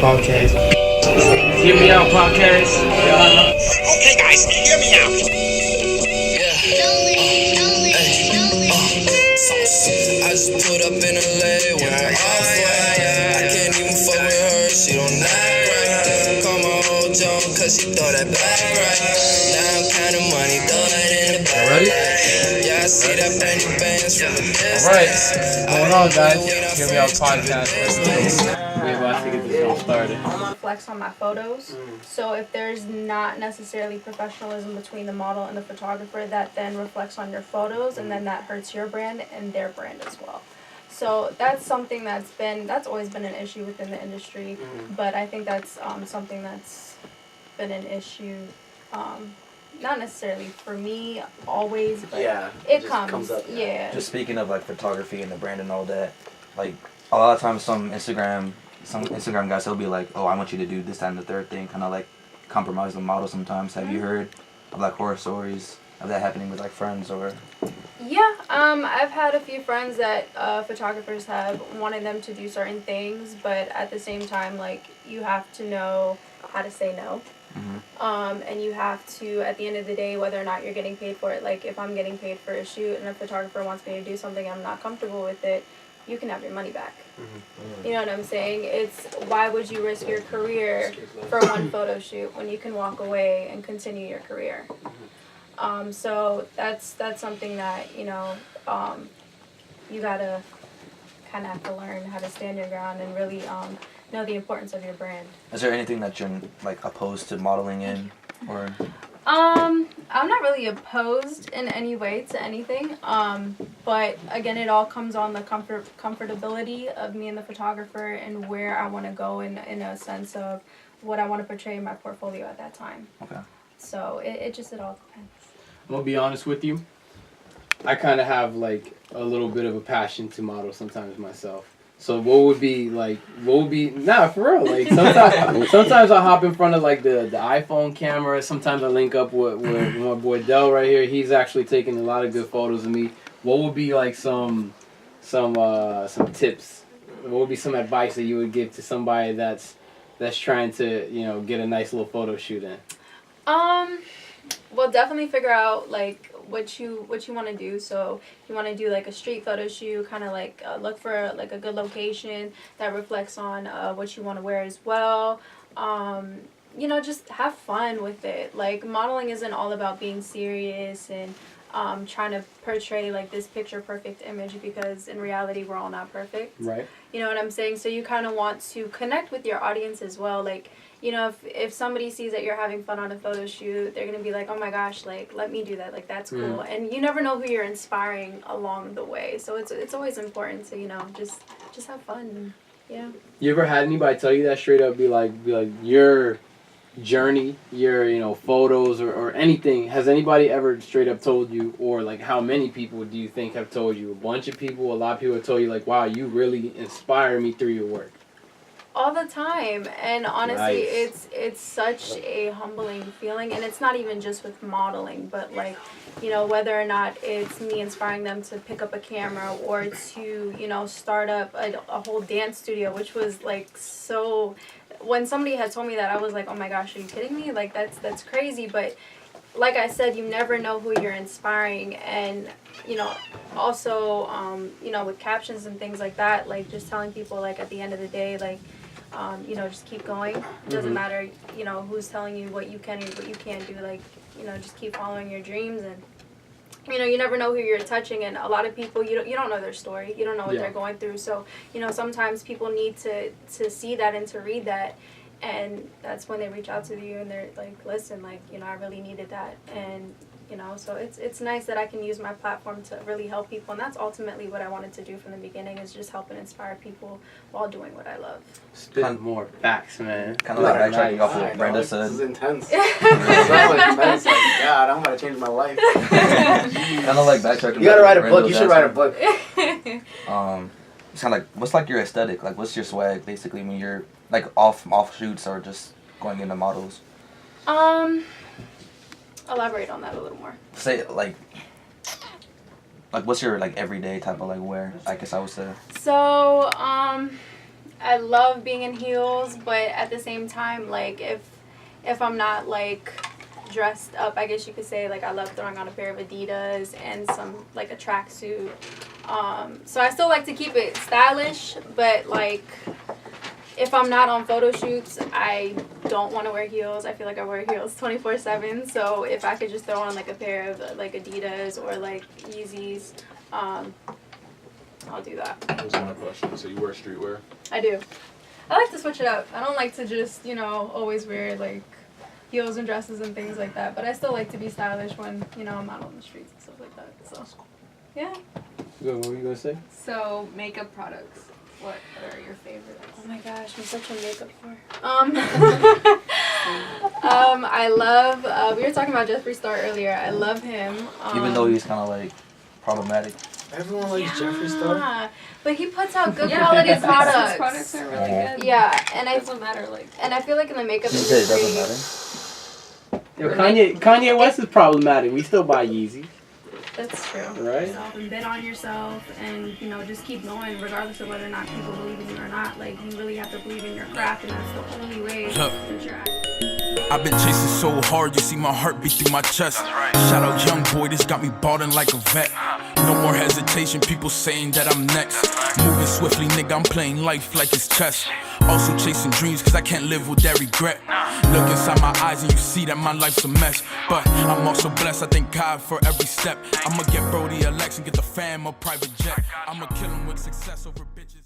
podcast. Hear Me Out podcast. Okay, guys, hear me out. I just put up in LA with my I can't even fuck with her, she don't act right. Call my old Joan cause she throw that back right. Now I'm counting money, throw it in the bag. Ready? Yeah, I see that penny bands from the distance. Alright, what's going on, guys? Hear Me Out podcast. We're about to get this all started. Flex on my photos. So if there's not necessarily professionalism between the model and the photographer, that then reflects on your photos, and then that hurts your brand and their brand as well. So that's something that's always been an issue within the industry, but I think that's something that's been an issue, not necessarily for me always, but it comes up. Yeah. Just speaking of like photography and the brand and all that, like a lot of times some Instagram guys, they'll be like, oh, I want you to do this, that, and the third thing, kind of like compromise the model sometimes. Have you heard of like horror stories of that happening with like friends or? Yeah, I've had a few friends that photographers have wanted them to do certain things, but at the same time, like, you have to know how to say no. And you have to, at the end of the day, whether or not you're getting paid for it, like if I'm getting paid for a shoot and a photographer wants me to do something I'm not comfortable with it, you can have your money back. You know what I'm saying? It's, why would you risk your career for one photo shoot when you can walk away and continue your career? So that's something that, you know, you gotta kind of have to learn how to stand your ground and really know the importance of your brand. Is there anything that you're like opposed to modeling in, or? I'm not really opposed in any way to anything, but again, it all comes on the comfortability of me and the photographer and where I want to go in a sense of what I want to portray in my portfolio at that time. Okay. So it all depends. I'm gonna be honest with you. I kind of have like a little bit of a passion to model sometimes myself. So what would be nah, for real, like sometimes I hop in front of like the iPhone camera. Sometimes I link up with my boy Del right here. He's actually taking a lot of good photos of me. What would be like some tips? What would be some advice that you would give to somebody that's trying to, you know, get a nice little photo shoot in? Well, definitely figure out like what you want to do. So if you want to do like a street photo shoot, kind of like look for like a good location that reflects on what you want to wear as well. You know, just have fun with it. Like, modeling isn't all about being serious and trying to portray like this picture perfect image, because in reality we're all not perfect. Right. You know what I'm saying? So you kind of want to connect with your audience as well. Like, you know, if somebody sees that you're having fun on a photo shoot, they're going to be like, oh my gosh, like, let me do that. Like, that's cool. And you never know who you're inspiring along the way. So it's always important to, you know, just have fun. Yeah. You ever had anybody tell you that straight up, be like your journey, your, you know, photos or anything, has anybody ever straight up told you, or like how many people do you think have told you? A bunch of people, a lot of people have told you like, wow, you really inspire me through your work? All the time, and honestly, Nice. it's such a humbling feeling, and it's not even just with modeling, but like, you know, whether or not it's me inspiring them to pick up a camera or to, you know, start up a whole dance studio, which was like, so, when somebody had told me that, I was like, oh my gosh, are you kidding me? Like, that's crazy. But like I said, you never know who you're inspiring. And, you know, also, you know, with captions and things like that, like, just telling people, like, at the end of the day, like, you know, just keep going. It doesn't matter, you know, who's telling you what you can and what you can't do. Like, you know, just keep following your dreams. And, you know, you never know who you're touching, and a lot of people, you don't know their story. You don't know what they're going through. So, you know, sometimes people need to see that and to read that, and that's when they reach out to you and they're like, listen, like, you know, I really needed that. And, you know, so it's nice that I can use my platform to really help people, and that's ultimately what I wanted to do from the beginning, is just help and inspire people while doing what I love. Spit more facts, man. Kind of like backtracking off what Brenda said. This is intense. Intense. Like, God, I'm going to change my life. Kind of like backtracking. You got to write a book. You should write a book. It's kind of like, what's like your aesthetic? Like, what's your swag basically when you're like off shoots or just going into models? Elaborate on that a little more. Say like what's your like everyday type of like wear? I guess I would say. So I love being in heels, but at the same time, like if I'm not like dressed up, I guess you could say, like I love throwing on a pair of Adidas and some like a tracksuit. So I still like to keep it stylish, but like if I'm not on photo shoots, I don't want to wear heels. I feel like I wear heels 24/7. So if I could just throw on like a pair of like Adidas or like Yeezys, I'll do that. That was my question. So you wear streetwear? I do. I like to switch it up. I don't like to just, you know, always wear like heels and dresses and things like that. But I still like to be stylish when, you know, I'm out on the streets and stuff like that. So, yeah. Good, what were you gonna say? So, makeup products. What are your favorites? Oh my gosh, I'm such a makeup whore. I love, we were talking about Jeffree Star earlier. I love him. Even though he's kind of like problematic. Everyone likes Jeffree Star. But he puts out good quality products. His products are really good. Yeah, and It doesn't matter, like. and I feel like in the makeup You said it industry, doesn't matter? Yo, Kanye West is problematic. We still buy Yeezy, that's true. right? And bet on yourself and, you know, just keep going regardless of whether or not people believe in you or not. Like, you really have to believe in your craft, and that's the only way that you're at. I've been chasing so hard, you see my heart beat through my chest. Shout out young boy, this got me ballin' like a vet. No more hesitation, people saying that I'm next. Moving swiftly, nigga, I'm playing life like it's chess. Also chasing dreams, cause I can't live with that regret. Look inside my eyes and you see that my life's a mess. But I'm also blessed, I thank God for every step. I'ma get Brody a Lex and get the fam a private jet. I'ma kill him with success over bitches.